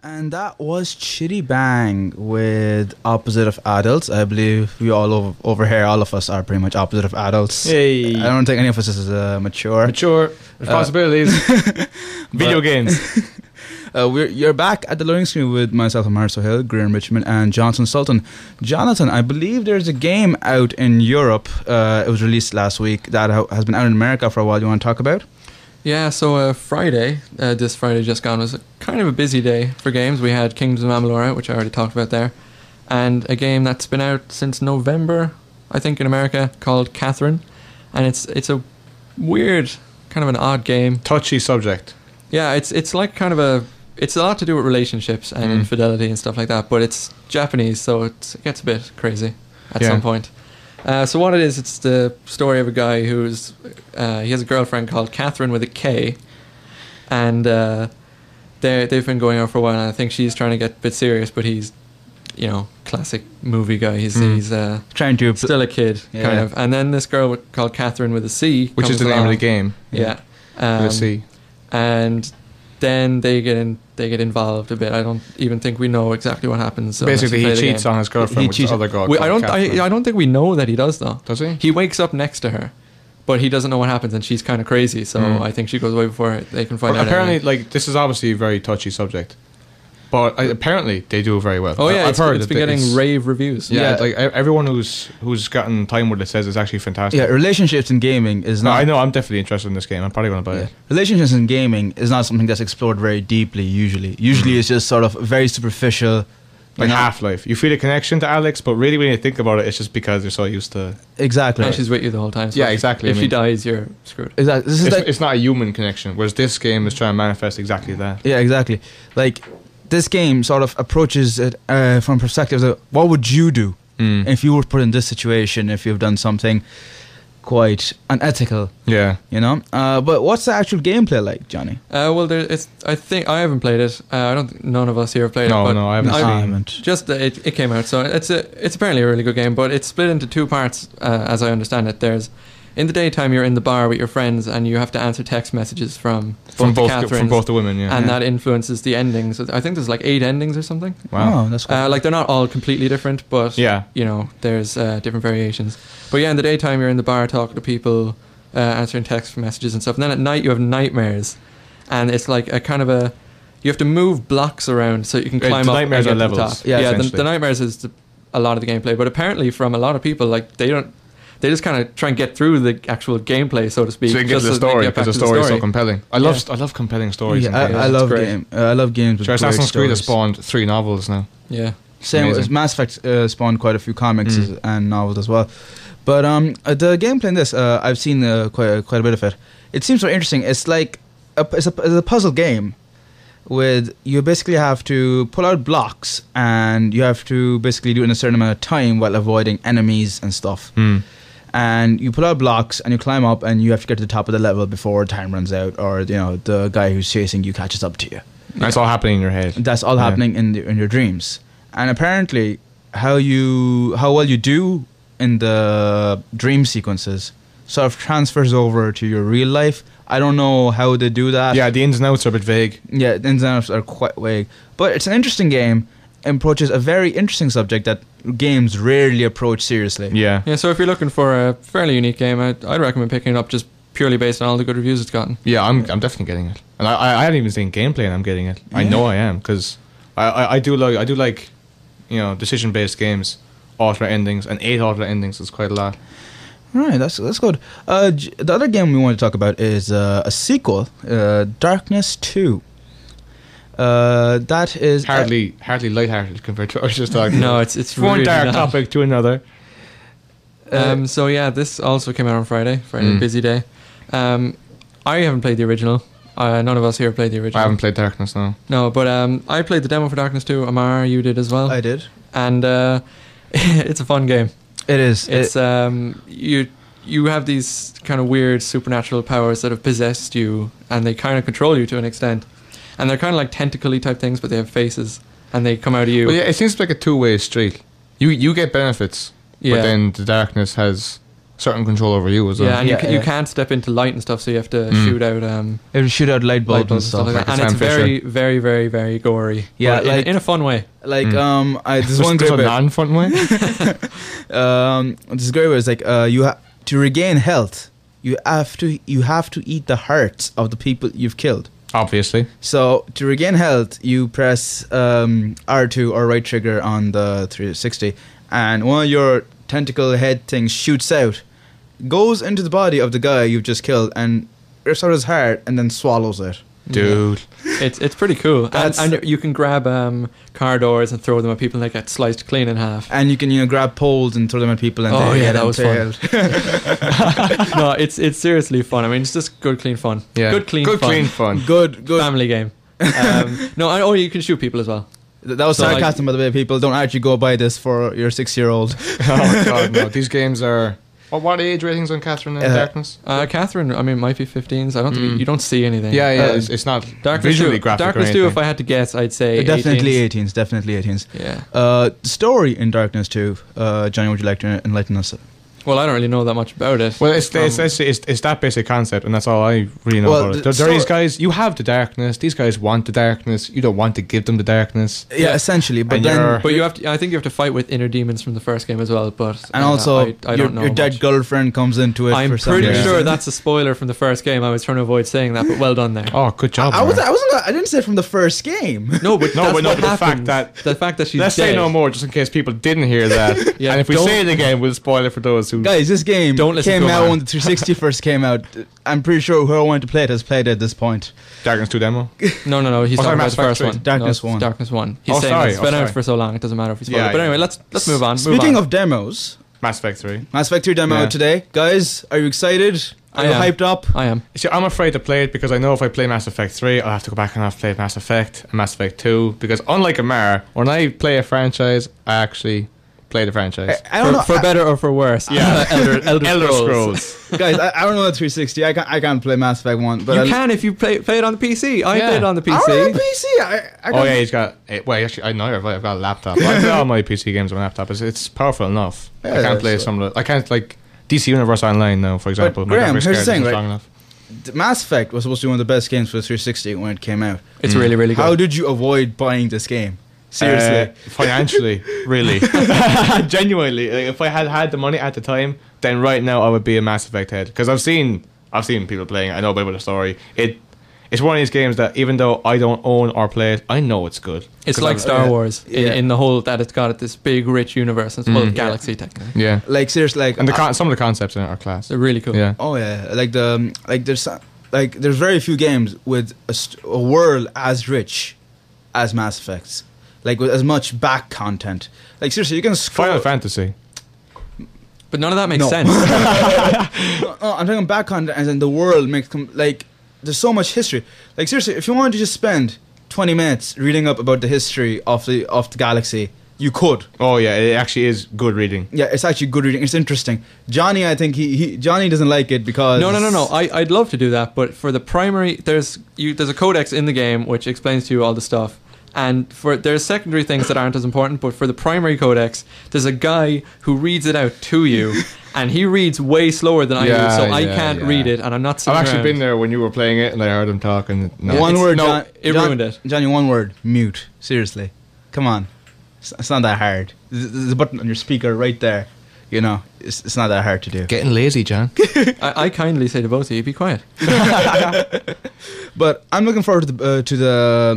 And that was Chitty Bang with Opposite of Adults. I believe we all over here, all of us are pretty much opposite of adults. Hey. I don't think any of us is mature. Mature. Responsibilities. Video games. You're back at the learning screen with myself, Amar Sohail, Graham Richmond, and Jonathan Sultan. Jonathan, I believe there's a game out in Europe. It was released last week that has been out in America for a while. You want to talk about? Yeah, so Friday, this Friday just gone, was kind of a busy day for games. We had Kingdoms of Amalur, which I already talked about there, and a game that's been out since November, I think, in America, called Catherine. And it's a weird, kind of an odd game. Touchy subject. Yeah, it's like kind of it's a lot to do with relationships and infidelity and stuff like that, but it's Japanese, so it gets a bit crazy at some point. So what it is, it's the story of a guy who's he has a girlfriend called Catherine with a K, and they've been going out for a while, and I think she's trying to get a bit serious, but he's, classic movie guy. He's trying to still a kid, kind of. And then this girl called Catherine with a C, which is the name of the game. Yeah, with a C. And then they get involved a bit. I don't even think we know exactly what happens. Basically, he cheats on his girlfriend with this other girl. I don't think we know that he does, though. Does he? He wakes up next to her, but he doesn't know what happens, and she's kind of crazy. So I think she goes away before they can find out. Apparently, this is obviously a very touchy subject, but apparently they do very well. Oh yeah, I've heard it's been getting rave reviews. Yeah, like everyone who's gotten time with it says it's actually fantastic. Yeah, relationships in gaming is not. I know. I'm definitely interested in this game. I'm probably going to buy it. Relationships in gaming is not something that's explored very deeply. Usually, it's just sort of very superficial. Like Half-Life, you feel a connection to Alex, but really when you think about it, it's just because you're so used to. Exactly. And she's with you the whole time. So yeah, exactly. If she dies, you're screwed. Exactly. It's not a human connection, whereas this game is trying to manifest exactly that. Yeah, exactly. Like, this game sort of approaches it from perspectives of what would you do if you were put in this situation, if you've done something quite unethical. Yeah. But what's the actual gameplay like, Johnny? Well, I think I haven't played it. I don't think none of us here have played it. No, I haven't. Just it came out, so it's apparently a really good game, but it's split into two parts, as I understand it. There's in the daytime you're in the bar with your friends and you have to answer text messages from both the women, and that influences the endings. I think there's like 8 endings or something. Wow, that's cool. Like they're not all completely different, but there's different variations. But yeah, in the daytime you're in the bar talking to people, answering text messages and stuff, and then at night you have nightmares, and it's like a kind of you have to move blocks around so you can climb up. The nightmares and get are to levels. the top. The nightmares is a lot of the gameplay, but apparently from a lot of people, like they just kind of try and get through the actual gameplay, so to speak. So you get to the story, because the story is so compelling. I love compelling stories. Yeah, I love games with Assassin's Creed has spawned 3 novels now. Yeah. Same as Mass Effect spawned quite a few comics and novels as well. But the gameplay in this, I've seen quite a bit of it. It seems very interesting. It's like it's a puzzle game with you basically have to pull out blocks and you have to basically do it in a certain amount of time while avoiding enemies and stuff. And you pull out blocks and you climb up and you have to get to the top of the level before time runs out, or the guy who's chasing you catches up to you. That's all happening in your head. That's all happening in your dreams. And apparently, how well you do in the dream sequences sort of transfers over to your real life. I don't know how they do that. Yeah, the ins and outs are a bit vague. Yeah, the ins and outs are quite vague. But it's an interesting game. Approaches a very interesting subject that games rarely approach seriously. Yeah, so if you're looking for a fairly unique game, I'd recommend picking it up just purely based on all the good reviews it's gotten. Yeah, I'm definitely getting it. And I haven't even seen gameplay and I'm getting it. Yeah. I know I am, because I do like decision-based games, alternate endings, and 8 alternate endings is quite a lot. Right, that's good. The other game we want to talk about is a sequel, Darkness 2. That is hardly lighthearted compared to what I was just talking about. No, it's from one really dark topic to another. So yeah, this also came out on Friday, busy day. I haven't played the original. None of us here played the original. I haven't played Darkness, no. No, but I played the demo for Darkness 2. Amar, you did as well. I did. And it's a fun game. It is. It's you have these kind of weird supernatural powers that have possessed you, and they kind of control you to an extent. And they're kind of like tentacle-y type things, but they have faces, and they come out of you. Well, yeah, it seems like a 2-way street. You get benefits, but then the darkness has certain control over you as well. Yeah, and Yeah, you yeah. can't step into light and stuff, so you have to shoot out You have to shoot out light bulbs and stuff. like that. like And a it's Sam very, very, very, very gory. Yeah, but like- in a fun way. Like there's one There's great a bit. non-fun way. This is great where it's like to regain health, you have to eat the hearts of the people you've killed. Obviously. So to regain health, you press R2 or right trigger on the 360, and one of your tentacle head things shoots out, goes into the body of the guy you've just killed, and rips out his heart, and then swallows it. Dude. It's pretty cool. That's- And you can grab car doors and throw them at people and they get sliced clean in half. And you can grab poles and throw them at people, and Oh, they yeah, get that was fun. impaled. No, it's seriously fun. I mean, it's just good, clean fun. Yeah. Good, clean Good, fun. clean fun. Good. Family game. No, you can shoot people as well. That was So, like- sarcasm, by the way. People don't actually go buy this for your 6-year-old. Oh god, no! These games are. What age ratings on Catherine in Darkness? Catherine, I mean, might be 15s. I don't think you don't see anything. Yeah, it's not Darkness visually 2, graphic. Darkness or 2, anything. if I had to guess, I'd say Definitely 18s. 18s. Definitely 18s. Yeah. The story in Darkness 2, Johnny, would you like to enlighten us? Well, I don't really know that much about it. Well, it's that basic concept, and that's all I really know Well, about it. the There are these story- guys. You have the darkness. These guys want the darkness. You don't want to give them the darkness. Yeah, essentially. But And then, you're- But you have to. I think you have to fight with inner demons from the first game as well. But and also, I don't your, know. your dead much. girlfriend comes into it. I'm for some pretty reason. sure that's a spoiler from the first game. I was trying to avoid saying that, but well done there. Oh, good job. I Mark. I didn't say it from the first game. No, but No, that's but no, what but the fact happens. that- the fact that she's Let's dead. say no more, just in case people didn't hear that. Yeah, and if we don't- say it again, we'll spoil it for those who. Guys, this game Don't listen came to out Omar. when the 360 first came out. I'm pretty sure whoever wanted to play it has played it at this point. Darkness 2 demo. No. He's Oh, sorry, talking about Mass the first Effect one. 3. Darkness No, it's 1. Darkness 1. He's Oh, saying sorry. it's been Oh, out sorry. for so long, it doesn't matter if we spoil Yeah, it. But yeah. anyway, let's move on. Speaking of demos, Mass Effect 3. Mass Effect 3 demo Yeah. out today. Guys, are you excited? Are I you am. hyped up? I am. See, I'm afraid to play it because I know if I play Mass Effect 3, I'll have to go back and have to play Mass Effect and Mass Effect 2. Because unlike Amar, when I play a franchise, I actually play the franchise. I don't know. For better or for worse. Yeah. Elder Scrolls. Guys, I don't know the 360. I can't play Mass Effect 1. But You I'll- can if you play it on the PC. I Yeah. played it on the I don't have a PC. PC. I Oh can't- yeah, he's got. Well, actually, I know I've got a laptop. I play all my PC games on my laptop. It's powerful enough. Yeah, I can't play so- some of the. I can't like DC Universe Online now, for example. My Graham, graphics here's the card thing, isn't right? strong enough. Mass Effect was supposed to be one of the best games for the 360 when it came out. It's really, really good. How did you avoid buying this game? Seriously. Financially, really, genuinely. Like, if I had had the money at the time, then right now I would be a Mass Effect head because I've seen people playing it. I know about the story. It's one of these games that even though I don't own or play it, I know it's good. It's 'Cause like I've- Star Wars yeah. in the whole that it's got this big, rich universe. And it's full of galaxy technically. Yeah, Like seriously, like and some of the concepts in it are class. They're really cool. Yeah. oh yeah, there's very few games with a world as rich as Mass Effects, like with as much back content. Like seriously, you can scroll. Final Fantasy. But none of that makes No. sense. No, I'm talking back content, and then the world makes like there's so much history. Like seriously, if you wanted to just spend 20 minutes reading up about the history of the galaxy, you could. Oh yeah, it actually is good reading. Yeah, it's actually good reading. It's interesting. Johnny, I think Johnny doesn't like it because No. I'd love to do that, but for the primary, there's a codex in the game which explains to you all the stuff, and there's secondary things that aren't as important. But for the primary codex, there's a guy who reads it out to you, and he reads way slower than I do, Yeah, so I yeah, can't yeah. read it, and I'm not I've sitting actually around. been there when you were playing it, and I heard him talk. And no. One It's- word, no, John, it ruined it. Johnny, one word, mute. Seriously, come on, it's not that hard. There's a button on your speaker right there. You know, it's not that hard to do. Getting lazy, John. I kindly say to both of you, be quiet. But I'm looking forward to the